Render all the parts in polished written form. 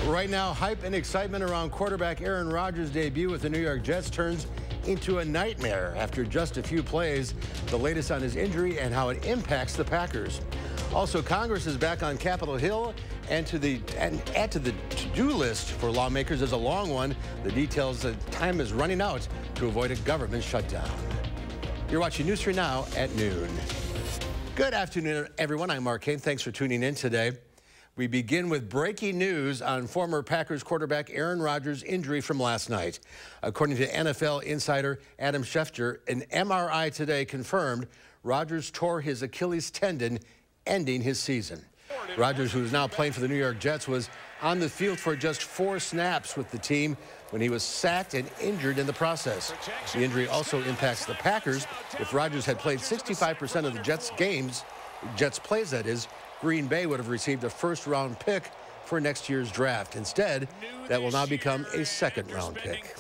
Right now, hype and excitement around quarterback Aaron Rodgers' debut with the New York Jets turns into a nightmare after just a few plays. The latest on his injury and how it impacts the Packers. Also, Congress is back on Capitol Hill, and add to the to-do list for lawmakers is a long one. The details that time is running out to avoid a government shutdown. You're watching News 3 Now at noon. Good afternoon, everyone. I'm Mark Kane. Thanks for tuning in today. We begin with breaking news on former Packers quarterback Aaron Rodgers' injury from last night. According to NFL insider Adam Schefter, an MRI today confirmed Rodgers tore his Achilles tendon, ending his season. Rodgers, who is now playing for the New York Jets, was on the field for just 4 snaps with the team when he was sacked and injured in the process. The injury also impacts the Packers. If Rodgers had played 65% of the Jets plays that is, Green Bay would have received a first-round pick for next year's draft. Instead, that will now become a second-round pick.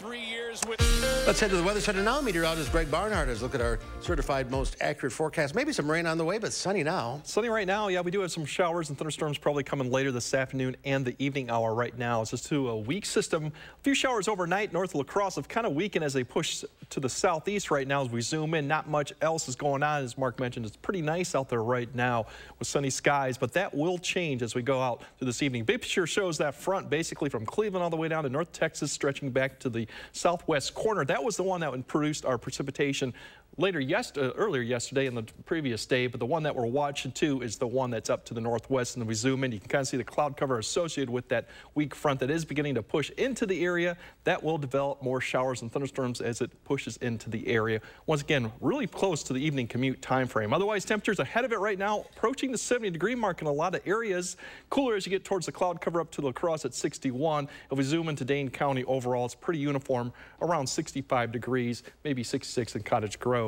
Let's head to the Weather Center now. Meteorologist Greg Barnhart has looked at our certified most accurate forecast. Maybe some rain on the way, but sunny now. Sunny right now. Yeah, we do have some showers and thunderstorms probably coming later this afternoon and the evening hour right now. It's just to a weak system. A few showers overnight north of La Crosse have kind of weakened as they push to the southeast right now. As we zoom in, not much else is going on. As Mark mentioned, it's pretty nice out there right now with sunny skies, but that will change as we go out through this evening. Big picture shows that front basically from Cleveland all the way down to North Texas, stretching back to the southwest corner. That was the one that produced our precipitation earlier yesterday and the previous day, but the one that we're watching too is the one that's up to the northwest. And then we zoom in, you can kind of see the cloud cover associated with that weak front that is beginning to push into the area. That will develop more showers and thunderstorms as it pushes into the area. Once again, really close to the evening commute time frame. Otherwise, temperatures ahead of it right now, approaching the 70-degree mark in a lot of areas. Cooler as you get towards the cloud cover up to La Crosse at 61. If we zoom into Dane County overall, it's pretty uniform, around 65 degrees, maybe 66 in Cottage Grove.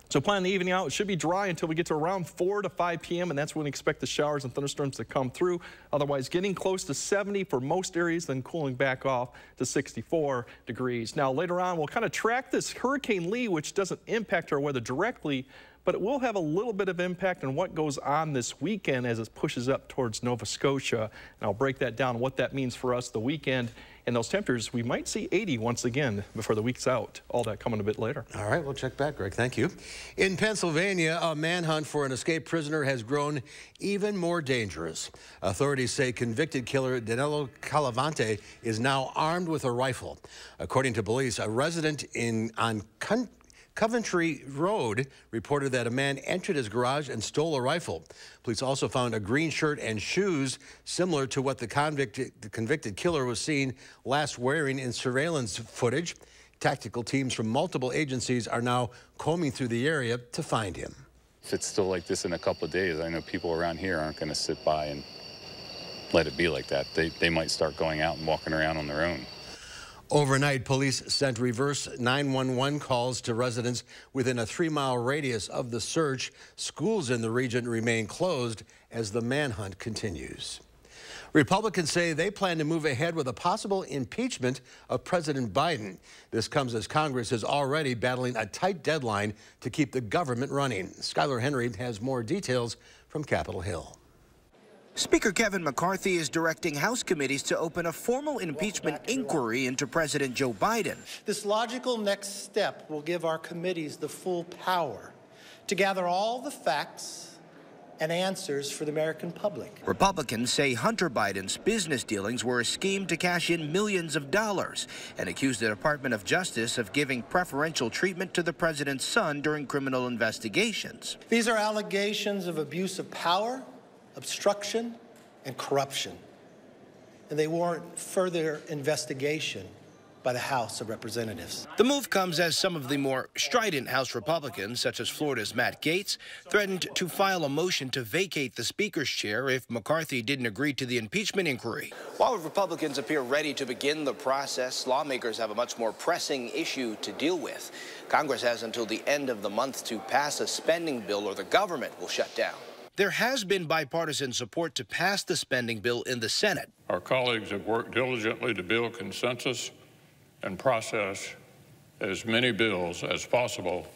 So plan the evening out. It should be dry until we get to around 4 to 5 p.m. and that's when we expect the showers and thunderstorms to come through. Otherwise, getting close to 70 for most areas, then cooling back off to 64 degrees. Now, later on, we'll kind of track this Hurricane Lee, which doesn't impact our weather directly, but it will have a little bit of impact on what goes on this weekend as it pushes up towards Nova Scotia. And I'll break that down, what that means for us the weekend. And those temperatures, we might see 80 once again before the week's out. All that coming a bit later. All right, we'll check back, Greg. Thank you. In Pennsylvania, a manhunt for an escaped prisoner has grown even more dangerous. Authorities say convicted killer Danilo Calavante is now armed with a rifle. According to police, a resident on Coventry Road reported that a man entered his garage and stole a rifle. Police also found a green shirt and shoes similar to what the convicted killer was seen last wearing in surveillance footage. Tactical teams from multiple agencies are now combing through the area to find him. If it's still like this in a couple of days, I know people around here aren't going to sit by and let it be like that. They might start going out and walking around on their own. Overnight, police sent reverse 911 calls to residents within a 3-mile radius of the search. Schools in the region remain closed as the manhunt continues. Republicans say they plan to move ahead with a possible impeachment of President Biden. This comes as Congress is already battling a tight deadline to keep the government running. Skylar Henry has more details from Capitol Hill. Speaker Kevin McCarthy is directing House committees to open a formal impeachment inquiry into President Joe Biden. This logical next step will give our committees the full power to gather all the facts and answers for the American public. Republicans say Hunter Biden's business dealings were a scheme to cash in millions of dollars and accuse the Department of Justice of giving preferential treatment to the president's son during criminal investigations. These are allegations of abuse of power, obstruction, and corruption, and they warrant further investigation by the House of Representatives. The move comes as some of the more strident House Republicans, such as Florida's Matt Gaetz, threatened to file a motion to vacate the Speaker's chair if McCarthy didn't agree to the impeachment inquiry. While Republicans appear ready to begin the process, lawmakers have a much more pressing issue to deal with. Congress has until the end of the month to pass a spending bill or the government will shut down. There has been bipartisan support to pass the spending bill in the Senate. Our colleagues have worked diligently to build consensus and process as many bills as possible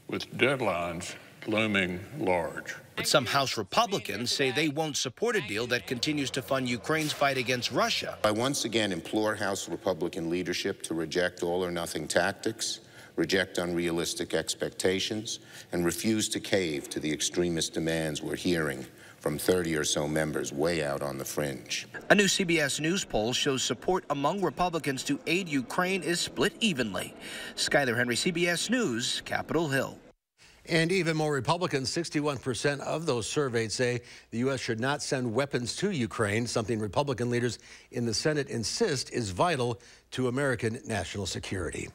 with deadlines looming large. But some House Republicans say they won't support a deal that continues to fund Ukraine's fight against Russia. I once again implore House Republican leadership to reject all-or-nothing tactics, reject unrealistic expectations, and refuse to cave to the extremist demands we're hearing from 30 or so members way out on the fringe. A new CBS News poll shows support among Republicans to aid Ukraine is split evenly. Skyler Henry, CBS News, Capitol Hill. And even more Republicans, 61% of those surveyed say the U.S. should not send weapons to Ukraine, something Republican leaders in the Senate insist is vital to American national security.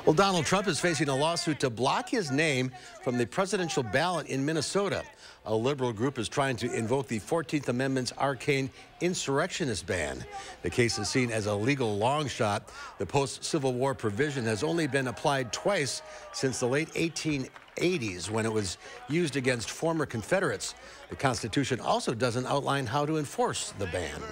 Well, Donald Trump is facing a lawsuit to block his name from the presidential ballot in Minnesota. A liberal group is trying to invoke the 14th Amendment's arcane insurrectionist ban. The case is seen as a legal long shot. The post-Civil War provision has only been applied twice since the late 1880s when it was used against former Confederates. The Constitution also doesn't outline how to enforce the ban.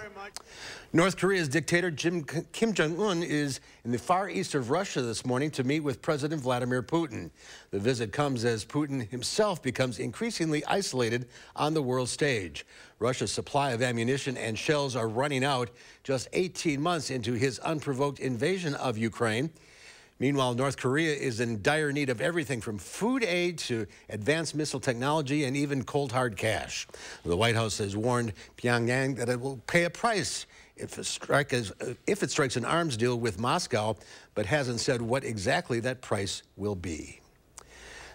North Korea's dictator Kim Jong-un is in the far east of Russia this morning to meet with President Vladimir Putin. The visit comes as Putin himself becomes increasingly isolated on the world stage. Russia's supply of ammunition and shells are running out just 18 months into his unprovoked invasion of Ukraine. Meanwhile, North Korea is in dire need of everything from food aid to advanced missile technology and even cold hard cash. The White House has warned Pyongyang that it will pay a price if it strikes an arms deal with Moscow, but hasn't said what exactly that price will be.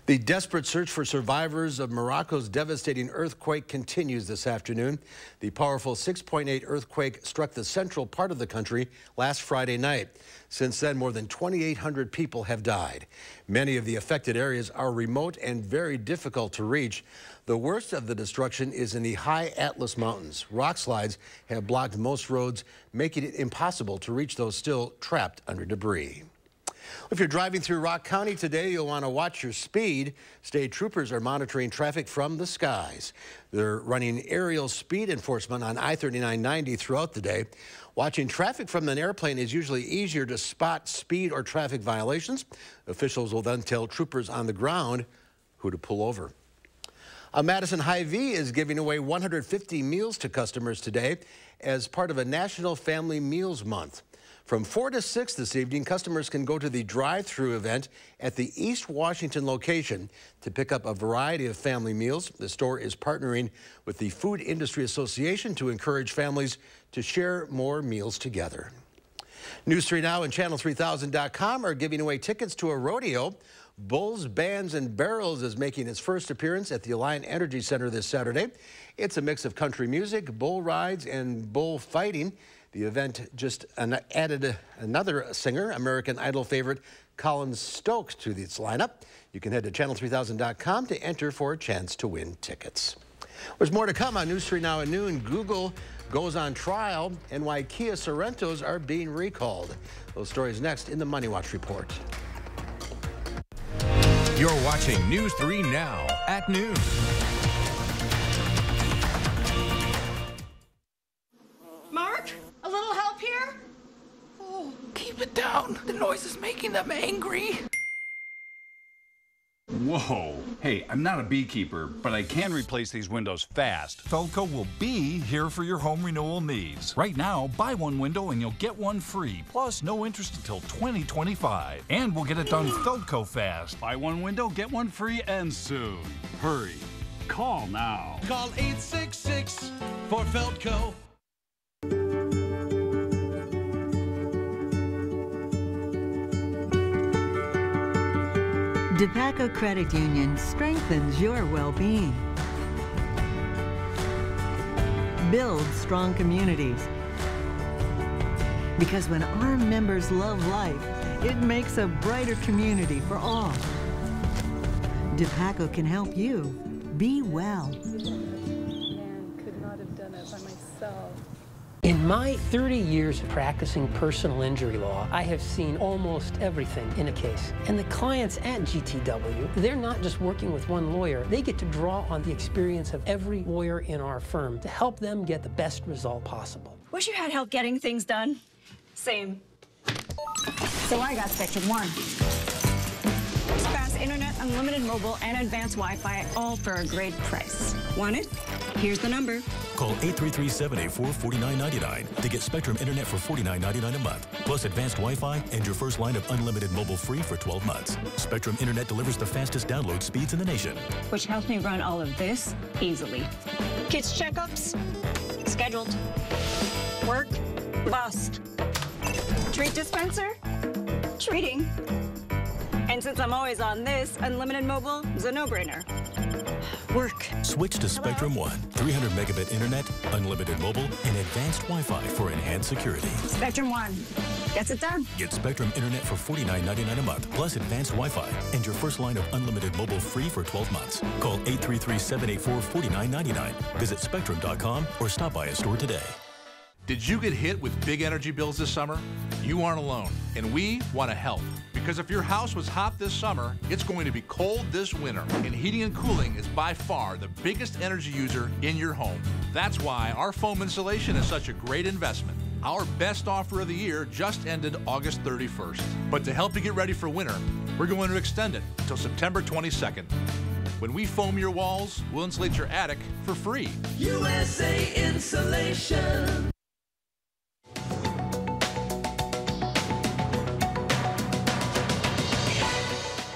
The desperate search for survivors of Morocco's devastating earthquake continues this afternoon. The powerful 6.8 earthquake struck the central part of the country last Friday night. Since then, more than 2,800 people have died. Many of the affected areas are remote and very difficult to reach. The worst of the destruction is in the high Atlas Mountains. Rock slides have blocked most roads, making it impossible to reach those still trapped under debris. If you're driving through Rock County today, you'll want to watch your speed. State troopers are monitoring traffic from the skies. They're running aerial speed enforcement on I-3990 throughout the day. Watching traffic from an airplane is usually easier to spot speed or traffic violations. Officials will then tell troopers on the ground who to pull over. A Madison Hy-Vee is giving away 150 meals to customers today as part of a National Family Meals Month. From 4 to 6 this evening, customers can go to the drive-through event at the East Washington location to pick up a variety of family meals. The store is partnering with the Food Industry Association to encourage families to share more meals together. News 3 Now and Channel3000.com are giving away tickets to a rodeo. Bulls, Bands, and Barrels is making its first appearance at the Alliant Energy Center this Saturday. It's a mix of country music, bull rides, and bull fighting. The event just added another singer, American Idol favorite Colin Stokes, to its lineup. You can head to Channel3000.com to enter for a chance to win tickets. There's more to come on News 3 Now at noon. Google goes on trial and why Kia Sorentos are being recalled. Those stories next in the Money Watch Report. You're watching News 3 Now at noon. Mark, a little help here? Oh, keep it down. The noise is making them angry. Whoa. Hey, I'm not a beekeeper, but I can replace these windows fast. Feldco will be here for your home renewal needs. Right now, buy one window and you'll get one free, plus no interest until 2025. And we'll get it done Feldco fast. Buy one window, get one free, and soon. Hurry. Call now. Call 866 for Feldco. DePaco Credit Union strengthens your well-being. Builds strong communities. Because when our members love life, it makes a brighter community for all. DePaco can help you be well. Man, could not have done it by myself. In my 30 years of practicing personal injury law, I have seen almost everything in a case. And the clients at GTW, they're not just working with one lawyer. They get to draw on the experience of every lawyer in our firm to help them get the best result possible. Wish you had help getting things done. Same. So I got section 1. As fast internet, unlimited mobile, and advanced Wi-Fi, all for a great price. Want it? Here's the number. Call 833-784-4999 to get Spectrum Internet for $49.99 a month, plus advanced Wi-Fi and your first line of unlimited mobile free for 12 months. Spectrum Internet delivers the fastest download speeds in the nation. Which helps me run all of this easily. Kids checkups? Scheduled. Work? Bust. Treat dispenser? Treating. And since I'm always on this, unlimited mobile is a no-brainer. Work. Switch to Spectrum One. 300 megabit internet, unlimited mobile, and advanced Wi-Fi for enhanced security. Spectrum One. Gets it done. Get Spectrum Internet for $49.99 a month, plus advanced Wi-Fi, and your first line of unlimited mobile free for 12 months. Call 833-784-4999. Visit Spectrum.com or stop by a store today. Did you get hit with big energy bills this summer? You aren't alone, and we want to help. Because if your house was hot this summer, it's going to be cold this winter, and heating and cooling is by far the biggest energy user in your home. That's why our foam insulation is such a great investment. Our best offer of the year just ended August 31st. But to help you get ready for winter, we're going to extend it until September 22nd. When we foam your walls, we'll insulate your attic for free. USA Insulation.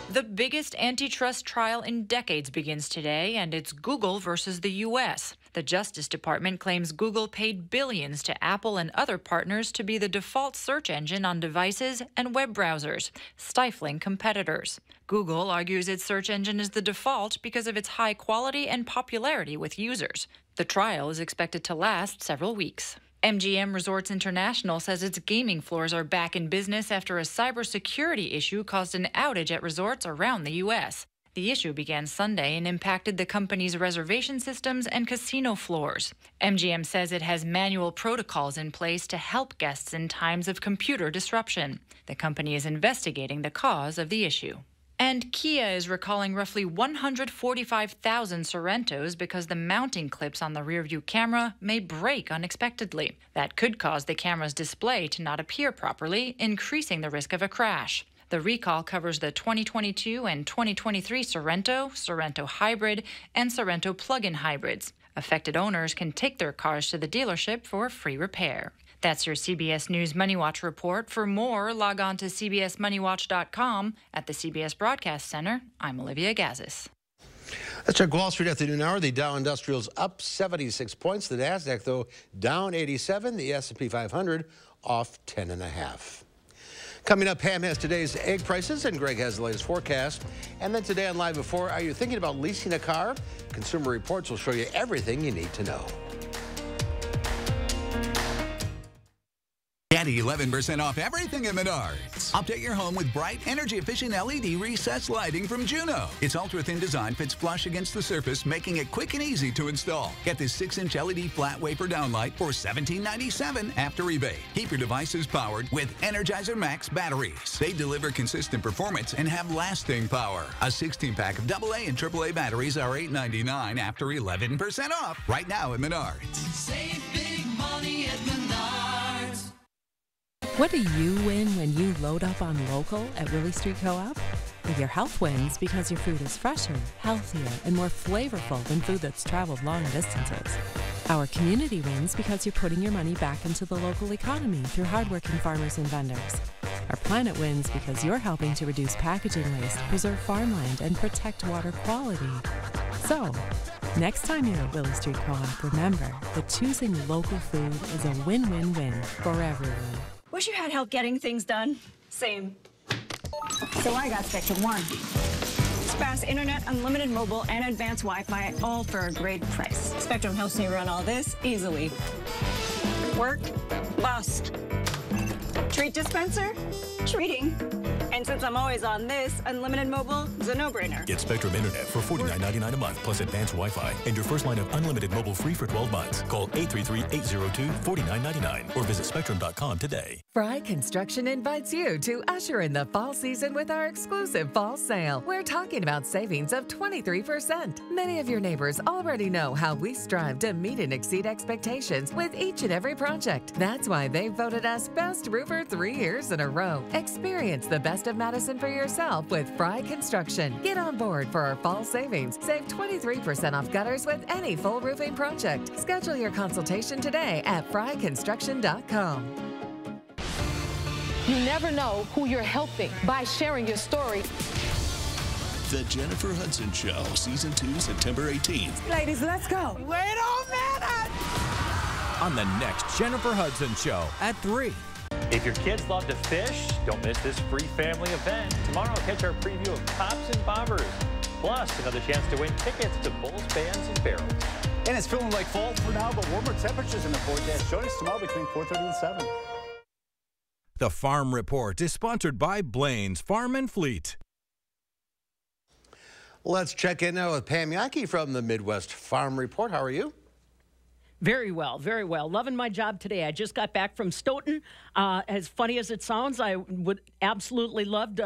The biggest antitrust trial in decades begins today, and it's Google versus the U.S. The Justice Department claims Google paid billions to Apple and other partners to be the default search engine on devices and web browsers, stifling competitors. Google argues its search engine is the default because of its high quality and popularity with users. The trial is expected to last several weeks. MGM Resorts International says its gaming floors are back in business after a cybersecurity issue caused an outage at resorts around the U.S. The issue began Sunday and impacted the company's reservation systems and casino floors. MGM says it has manual protocols in place to help guests in times of computer disruption. The company is investigating the cause of the issue. And Kia is recalling roughly 145,000 Sorrentos because the mounting clips on the rearview camera may break unexpectedly. That could cause the camera's display to not appear properly, increasing the risk of a crash. The recall covers the 2022 and 2023 Sorrento, Sorrento Hybrid, and Sorrento plug-in hybrids. Affected owners can take their cars to the dealership for free repair. That's your CBS News Money Watch report. For more, log on to cbsmoneywatch.com. At the CBS Broadcast Center, I'm Olivia Gazis. Let's check Wall Street at the noon hour. The Dow Industrial's up 76 points. The Nasdaq, though, down 87. The S&P 500 off 10.5. Coming up, Pam has today's egg prices, and Greg has the latest forecast. And then today on Live Before, are you thinking about leasing a car? Consumer Reports will show you everything you need to know. Get 11% off everything at Menards. Update your home with bright, energy-efficient LED recessed lighting from Juno. Its ultra-thin design fits flush against the surface, making it quick and easy to install. Get this 6-inch LED flat wafer downlight for $17.97 after rebate. Keep your devices powered with Energizer Max batteries. They deliver consistent performance and have lasting power. A 16-pack of AA and AAA batteries are $8.99 after 11% off. Right now at Menards. Save big money at Menards. What do you win when you load up on local at Willie Street Co-op? Well, your health wins because your food is fresher, healthier, and more flavorful than food that's traveled long distances. Our community wins because you're putting your money back into the local economy through hardworking farmers and vendors. Our planet wins because you're helping to reduce packaging waste, preserve farmland, and protect water quality. So, next time you're at Willie Street Co-op, remember that choosing local food is a win-win-win for everyone. Wish you had help getting things done. Same. So I got Spectrum One. It's fast internet, unlimited mobile, and advanced Wi-Fi, all for a great price. Spectrum helps me run all this easily. Work? Bust. Treat dispenser? Treating. And since I'm always on this, unlimited mobile is a no-brainer. Get Spectrum Internet for $49.99 a month, plus advanced Wi-Fi, and your first line of unlimited mobile free for 12 months. Call 833-802-4999 or visit Spectrum.com today. Fry Construction invites you to usher in the fall season with our exclusive fall sale. We're talking about savings of 23%. Many of your neighbors already know how we strive to meet and exceed expectations with each and every project. That's why they voted us Best Roofer 3 years in a row. Experience the best west of Madison for yourself with Fry Construction. Get on board for our fall savings. Save 23% off gutters with any full roofing project. Schedule your consultation today at fryconstruction.com. You never know who you're helping by sharing your story. The Jennifer Hudson Show, Season 2, September 18th. Ladies, let's go. Wait a minute! On the next Jennifer Hudson Show at 3. If your kids love to fish, don't miss this free family event. Tomorrow, catch our preview of Tops and Bobbers. Plus, another chance to win tickets to Bulls, Bands, and Barrels. And it's feeling like fall for now, but warmer temperatures in the forecast. Join us tomorrow between 4:30 and 7. The Farm Report is sponsored by Blaine's Farm and Fleet. Let's check in now with Pam Yaki from the Midwest Farm Report. How are you? Very well, very well. Loving my job today. I just got back from Stoughton. As funny as it sounds, I would absolutely loved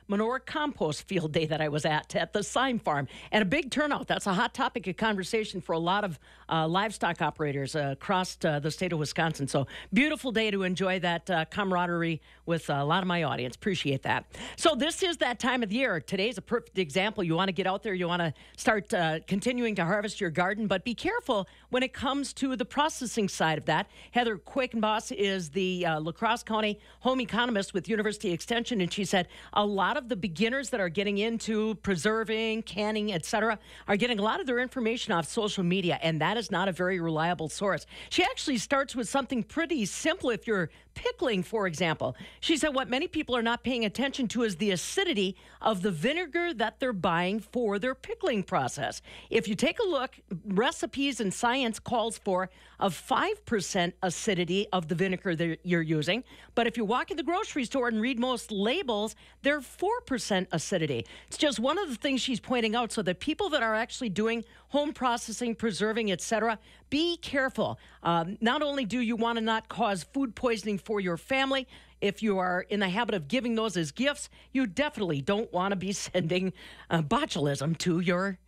manure compost field day that I was at the Sime Farm. And a big turnout. That's a hot topic of conversation for a lot of livestock operators across the state of Wisconsin. So beautiful day to enjoy that camaraderie with a lot of my audience. Appreciate that. So this is that time of the year. Today's a perfect example. You want to get out there. You want to start continuing to harvest your garden. But be careful when it comes to the processing side of that. Heather Quakenboss is the La Crosse County home economist with University Extension, and she said a lot of the beginners that are getting into preserving, canning, etc., are getting a lot of their information off social media, and that is not a very reliable source. She actually starts with something pretty simple. If you're pickling, for example, she said what many people are not paying attention to is the acidity of the vinegar that they're buying for their pickling process. If you take a look, recipes and science calls for a 5% acidity of the vinegar that you're using. But if you walk in the grocery store and read most labels, they're 4% acidity. It's just one of the things she's pointing out, so that people that are actually doing home processing, preserving, etc., be careful. Not only do you want to not cause food poisoning for your family, if you are in the habit of giving those as gifts, you definitely don't want to be sending botulism to your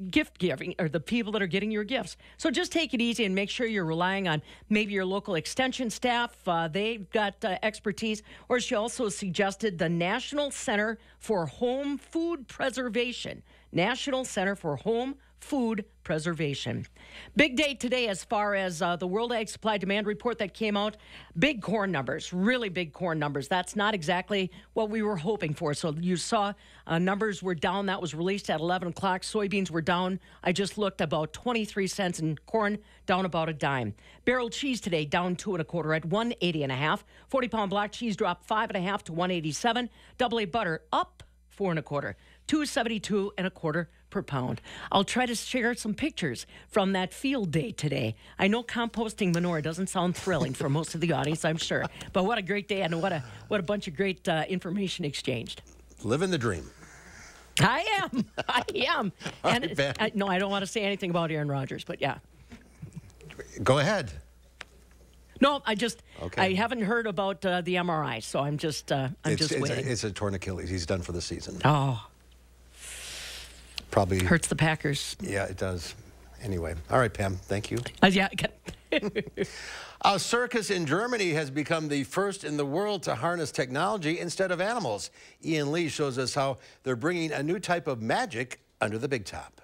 gift giving or the people that are getting your gifts. So just take it easy and make sure you're relying on maybe your local extension staff. They've got expertise. Or she also suggested the National Center for Home Food Preservation. National Center for Home Food Preservation. Big day today as far as the World Ag Supply Demand Report that came out. Big corn numbers, really big corn numbers. That's not exactly what we were hoping for. So you saw numbers were down. That was released at 11 o'clock. Soybeans were down. I just looked, about 23 cents, and corn down about a dime. Barrel cheese today down 2 1/4 at 1.80 1/2. 40-pound block cheese dropped 5 1/2 to 1.87. Double A butter up 4 1/4. 2.72 1/4 per pound. I'll try to share some pictures from that field day today. I know composting manure doesn't sound thrilling for most of the audience, I'm sure, but what a great day and what a bunch of great information exchanged. Living the dream. I am. And right, no, I don't want to say anything about Aaron Rodgers, but yeah. Go ahead. No, I haven't heard about the MRI, so I'm just waiting. It's a torn Achilles. He's done for the season. Oh. Probably hurts the Packers. Yeah, it does. Anyway. All right, Pam. Thank you. Yeah. A circus in Germany has become the first in the world to harness technology instead of animals. Ian Lee shows us how they're bringing a new type of magic under the big top.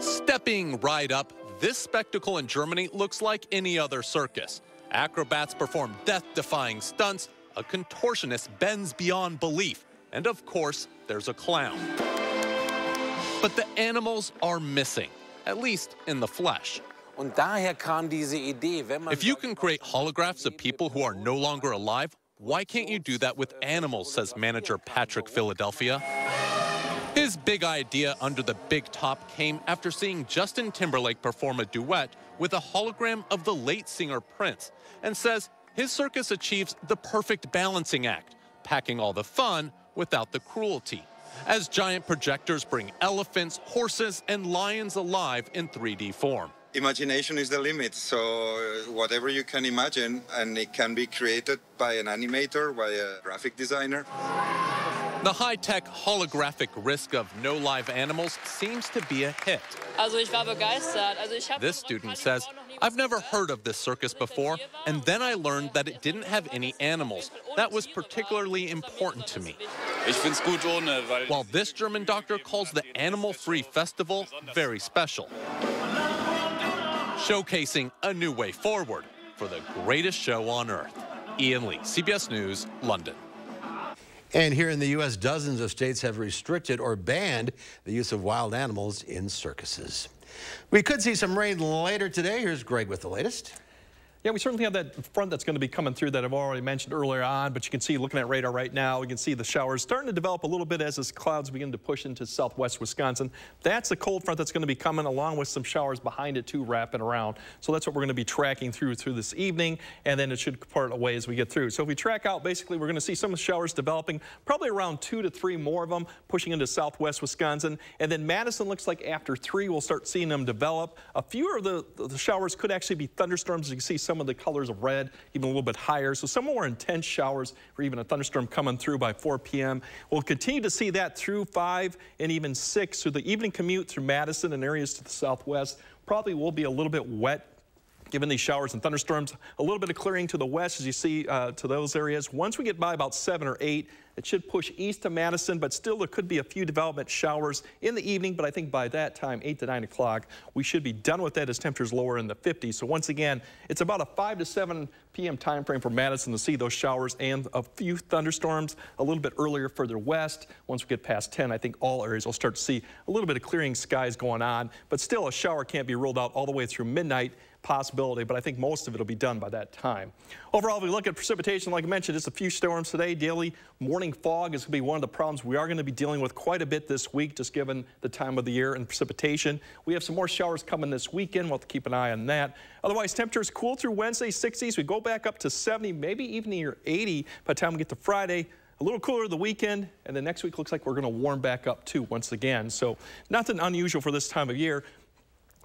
Stepping right up, this spectacle in Germany looks like any other circus. Acrobats perform death-defying stunts, a contortionist bends beyond belief, and of course, there's a clown. But the animals are missing, at least in the flesh. If you can create holographs of people who are no longer alive, why can't you do that with animals, says manager Patrick Philadelphia. His big idea under the big top came after seeing Justin Timberlake perform a duet with a hologram of the late singer Prince, and says his circus achieves the perfect balancing act, packing all the fun without the cruelty, as giant projectors bring elephants, horses, and lions alive in 3D form. Imagination is the limit, so whatever you can imagine, and it can be created by an animator, by a graphic designer. The high-tech holographic risk of no live animals seems to be a hit. This student says, I've never heard of this circus before, and then I learned that it didn't have any animals. That was particularly important to me. While this German doctor calls the animal-free festival very special, showcasing a new way forward for the greatest show on earth. Ian Lee, CBS News, London. And here in the U.S., dozens of states have restricted or banned the use of wild animals in circuses. We could see some rain later today. Here's Greg with the latest. Yeah, we certainly have that front that's going to be coming through that I've already mentioned earlier on, but you can see, looking at radar right now, we can see the showers starting to develop a little bit as the clouds begin to push into southwest Wisconsin. That's the cold front that's going to be coming, along with some showers behind it too, wrapping around. So that's what we're going to be tracking through this evening, and then it should part away as we get through. So if we track out, basically we're going to see some showers developing, probably around 2 to 3 more of them pushing into southwest Wisconsin. And then Madison looks like after 3 we'll start seeing them develop. A few of the showers could actually be thunderstorms. You can see some of the colors of red, even a little bit higher. So some more intense showers or even a thunderstorm coming through by 4 p.m. We'll continue to see that through 5 and even 6. So the evening commute through Madison and areas to the southwest probably will be a little bit wet, given these showers and thunderstorms. A little bit of clearing to the west as you see to those areas. Once we get by about 7 or 8, it should push east to Madison, but still there could be a few development showers in the evening. But I think by that time, 8 to 9 o'clock, we should be done with that as temperatures lower in the 50s. So once again, it's about a 5 to 7 p.m. time frame for Madison to see those showers and a few thunderstorms a little bit earlier further west. Once we get past 10, I think all areas will start to see a little bit of clearing skies going on. But still, a shower can't be ruled out all the way through midnight. Possibility, but I think most of it will be done by that time. Overall, if we look at precipitation, like I mentioned, just a few storms today. Daily morning fog is going to be one of the problems we are going to be dealing with quite a bit this week, just given the time of the year and precipitation. We have some more showers coming this weekend. We'll have to keep an eye on that. Otherwise, temperatures cool through Wednesday, 60s. We go back up to 70, maybe even near 80 by the time we get to Friday. A little cooler the weekend, and then next week looks like we're going to warm back up too once again. So nothing unusual for this time of year.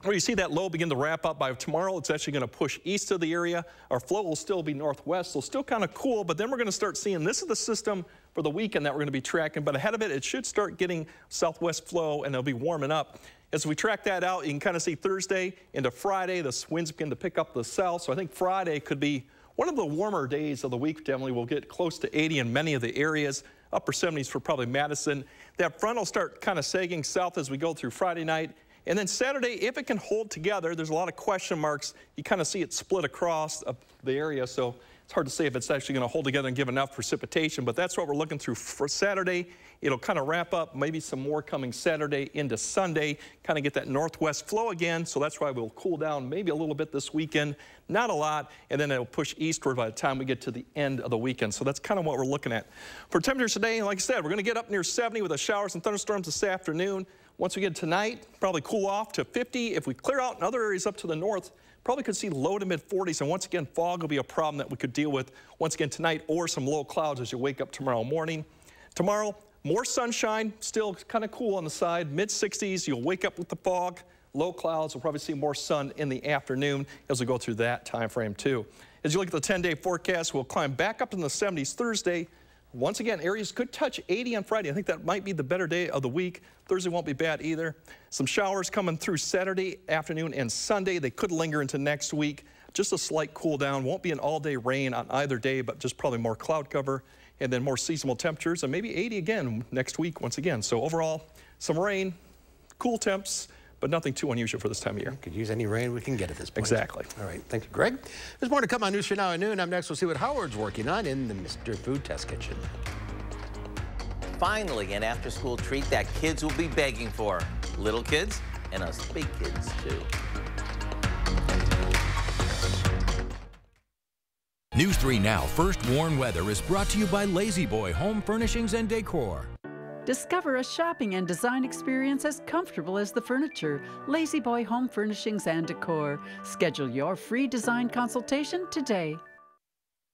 Well, you see that low begin to wrap up by tomorrow. It's actually going to push east of the area. Our flow will still be northwest, so still kind of cool, but then we're going to start seeing, this is the system for the weekend that we're going to be tracking, but ahead of it, it should start getting southwest flow, and it'll be warming up. As we track that out, you can kind of see Thursday into Friday, the winds begin to pick up the south, so I think Friday could be one of the warmer days of the week. Definitely we'll get close to 80 in many of the areas, upper 70s for probably Madison. That front will start kind of sagging south as we go through Friday night. And then Saturday, if it can hold together, there's a lot of question marks. You kind of see it split across the area, so it's hard to say if it's actually going to hold together and give enough precipitation, but that's what we're looking through for Saturday. It'll kind of wrap up, maybe some more coming Saturday into Sunday, kind of get that northwest flow again, so that's why we'll cool down maybe a little bit this weekend, not a lot, and then it'll push eastward by the time we get to the end of the weekend. So that's kind of what we're looking at. For temperatures today, like I said, we're going to get up near 70 with the showers and thunderstorms this afternoon. Once we get tonight, probably cool off to 50. If we clear out in other areas up to the north, probably could see low to mid 40s. And once again, fog will be a problem that we could deal with once again tonight, or some low clouds as you wake up tomorrow morning. Tomorrow, more sunshine, still kind of cool on the side, mid 60s. You'll wake up with the fog, low clouds. We'll probably see more sun in the afternoon as we go through that time frame too. As you look at the 10-day forecast, we'll climb back up in the 70s Thursday. Once again, areas could touch 80 on Friday. I think that might be the better day of the week. Thursday won't be bad either. Some showers coming through Saturday afternoon and Sunday. They could linger into next week. Just a slight cool down. Won't be an all-day rain on either day, but just probably more cloud cover and then more seasonal temperatures, and maybe 80 again next week once again. So overall, some rain, cool temps, but nothing too unusual for this time of year. Could use any rain we can get at this point. Exactly. All right, thank you, Greg. There's more to come on News 4 Now at noon. Up next, we'll see what Howard's working on in the Mr. Food Test Kitchen. Finally, an after-school treat that kids will be begging for. Little kids and us big kids, too. News 3 Now First Warn Weather is brought to you by Lazy Boy Home Furnishings and Decor. Discover a shopping and design experience as comfortable as the furniture. Lazy Boy Home Furnishings and Decor. Schedule your free design consultation today.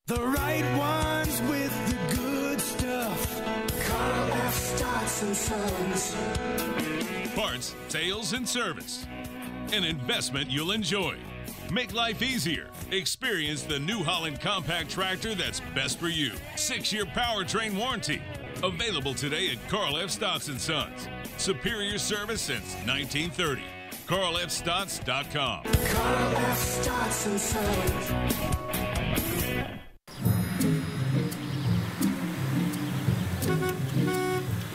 The right ones with the good stuff. Carl F. Stocks and Sons. Parts, sales, and service. An investment you'll enjoy. Make life easier. Experience the New Holland compact tractor that's best for you. 6-year powertrain warranty. Available today at Carl F. Stotts & Sons. Superior service since 1930. CarlFStotts.com. Carl F. Stotts & Sons.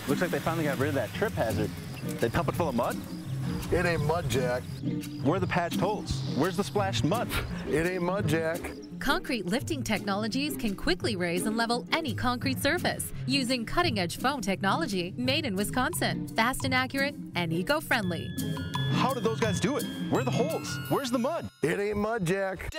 Looks like they finally got rid of that trip hazard. They pump it full of mud? It ain't mud, Jack. Where are the patched holes? Where's the splashed mud? It ain't mud, Jack. Concrete lifting technologies can quickly raise and level any concrete surface using cutting-edge foam technology made in Wisconsin. Fast and accurate and eco-friendly. How did those guys do it? Where are the holes? Where's the mud? It ain't mud, Jack.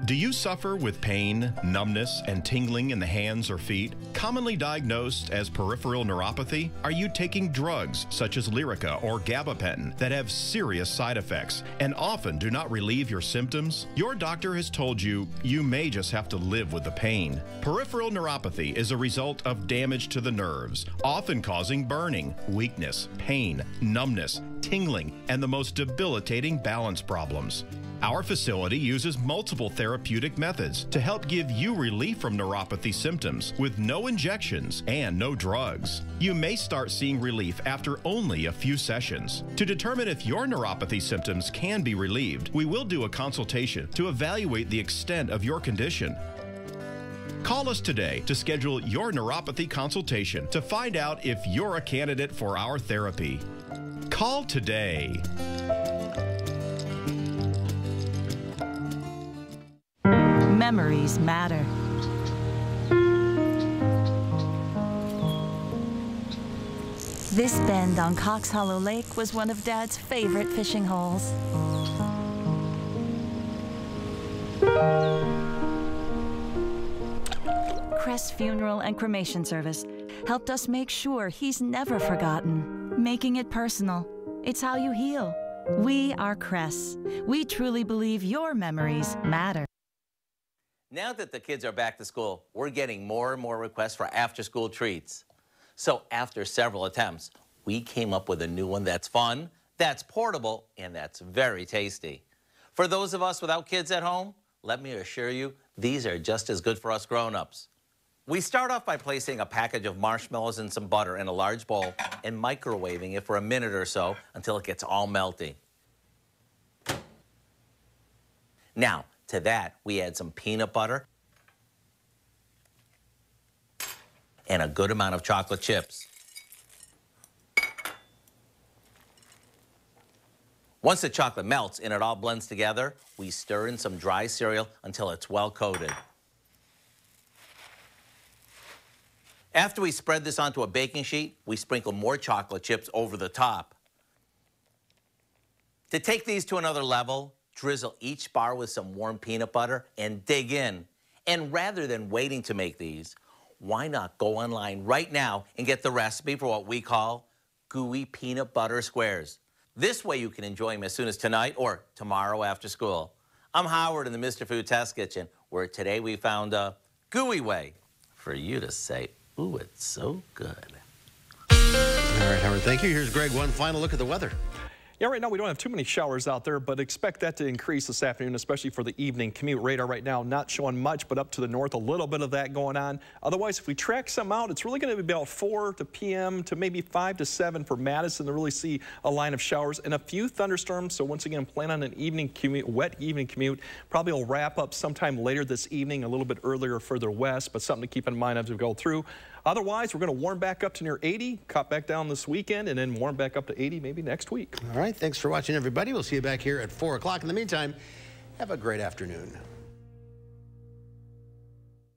Do you suffer with pain, numbness, and tingling in the hands or feet? Commonly diagnosed as peripheral neuropathy? Are you taking drugs such as Lyrica or gabapentin that have serious side effects and often do not relieve your symptoms? Your doctor has told you you may just have to live with the pain. Peripheral neuropathy is a result of damage to the nerves, often causing burning, weakness, pain, numbness, tingling, and the most debilitating balance problems. Our facility uses multiple therapeutic methods to help give you relief from neuropathy symptoms with no injections and no drugs. You may start seeing relief after only a few sessions. To determine if your neuropathy symptoms can be relieved, we will do a consultation to evaluate the extent of your condition. Call us today to schedule your neuropathy consultation to find out if you're a candidate for our therapy. Call today. Memories matter. This bend on Cox Hollow Lake was one of Dad's favorite fishing holes. Crest's funeral and cremation service helped us make sure he's never forgotten. Making it personal. It's how you heal. We are Crest. We truly believe your memories matter. Now that the kids are back to school, we're getting more and more requests for after-school treats. So after several attempts, we came up with a new one that's fun, that's portable, and that's very tasty. For those of us without kids at home, let me assure you, these are just as good for us grown-ups. We start off by placing a package of marshmallows and some butter in a large bowl and microwaving it for a minute or so until it gets all melty. Now, to that, we add some peanut butter and a good amount of chocolate chips. Once the chocolate melts and it all blends together, we stir in some dry cereal until it's well coated. After we spread this onto a baking sheet, we sprinkle more chocolate chips over the top. To take these to another level, drizzle each bar with some warm peanut butter and dig in. And rather than waiting to make these, why not go online right now and get the recipe for what we call gooey peanut butter squares. This way you can enjoy them as soon as tonight or tomorrow after school. I'm Howard in the Mr. Food Test Kitchen, where today we found a gooey way for you to say, ooh, it's so good. All right, Howard, thank you. Here's Greg, one final look at the weather. Yeah, right now we don't have too many showers out there, but expect that to increase this afternoon, especially for the evening commute. Radar right now not showing much, but up to the north, a little bit of that going on. Otherwise, if we track some out, it's really going to be about 4 p.m. to maybe 5 to 7 for Madison to really see a line of showers and a few thunderstorms. So once again, plan on an evening commute, wet evening commute. Probably will wrap up sometime later this evening, a little bit earlier further west, but something to keep in mind as we go through. Otherwise, we're going to warm back up to near 80, cut back down this weekend, and then warm back up to 80 maybe next week. All right, thanks for watching, everybody. We'll see you back here at 4 o'clock. In the meantime, have a great afternoon.